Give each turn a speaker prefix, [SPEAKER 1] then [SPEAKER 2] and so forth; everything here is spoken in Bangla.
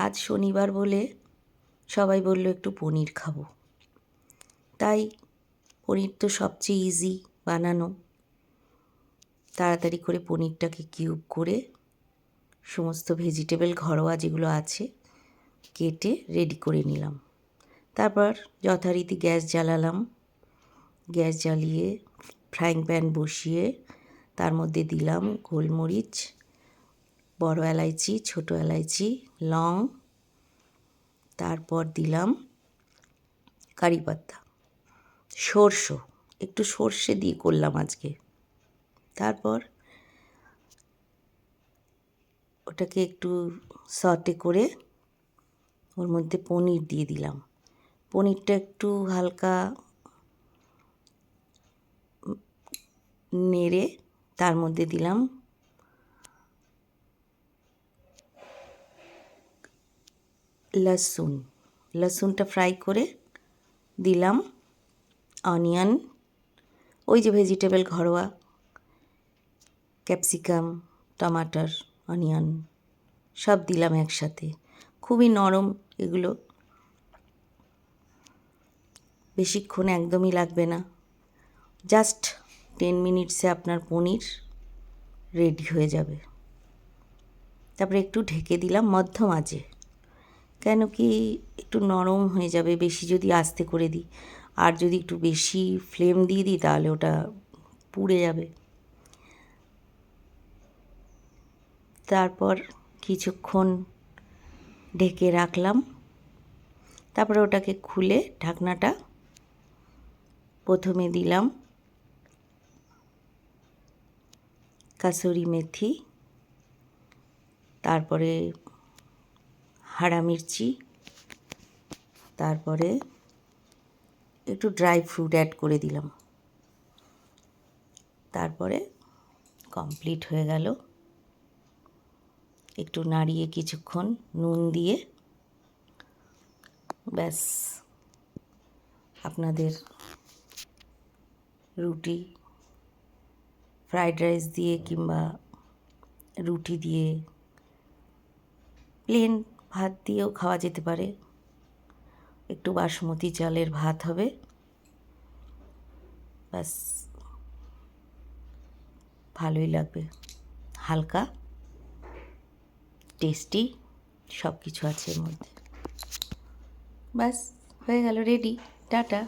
[SPEAKER 1] আজ শনিবার বলে সবাই বলল একটু পনির খাবো, তাই পনির তো সবচেয়ে ইজি বানানো। তাড়াতাড়ি করে পনিরটাকে কিউব করে সমস্ত ভেজিটেবল ঘরোয়া যেগুলো আছে কেটে রেডি করে নিলাম। তারপর যথারীতি গ্যাস জ্বালালাম। গ্যাস জ্বালিয়ে ফ্রাইং প্যান বসিয়ে তার মধ্যে দিলাম গোলমরিচ, বড় এলাইচি, ছোটো এলাইচি, লং, তারপর দিলাম কারি পাতা, সরষে, একটু সর্ষে দিয়ে করলাম আজকে। তারপর ওটাকে একটু সটে করে ওর মধ্যে পনির দিয়ে দিলাম। পনিরটা একটু হালকা নেড়ে তার মধ্যে দিলাম লসুনটা ফ্রাই করে দিলাম, অনিয়ন, ওই যে ভেজিটেবল ঘরোয়া ক্যাপসিকাম, টমাটার, অনিয়ন সব দিলাম একসাথে। খুবই নরম এগুলো, বেশিক্ষণ একদমই লাগবে না, জাস্ট 10 মিনিটসে আপনার পনির রেডি হয়ে যাবে। তারপরে একটু ঢেকে দিলাম মধ্যম আঁচে, কেন কি একটু নরম হয়ে যাবে বেশি যদি আস্তে করে দিই, আর যদি একটু বেশি ফ্লেম দিয়ে দিই তাহলে ওটা পুড়ে যাবে। তারপর কিছুক্ষণ ঢেকে রাখলাম। তারপরে ওটাকে খুলে ঢাকনাটা প্রথমে দিলাম কাসুরি মেথি, তারপরে হাড়া মির্চি, তারপরে একটু ড্রাই ফ্রুট অ্যাড করে দিলাম। তারপরে কমপ্লিট হয়ে গেল। একটু নাড়িয়ে কিছুক্ষণ নুন দিয়ে ব্যাস আপনাদের রুটি, ফ্রাইড রাইস দিয়ে কিংবা রুটি দিয়ে, প্লেন ভাত দিয়েও খাওয়া যেতে পারে। একটু বাসমতি চালের ভাত হবে, ব্যাস ভালোই লাগবে, হালকা টেস্টি সব কিছু আছে এর মধ্যে। ব্যাস হয়ে গেল, রেডি, টাটা।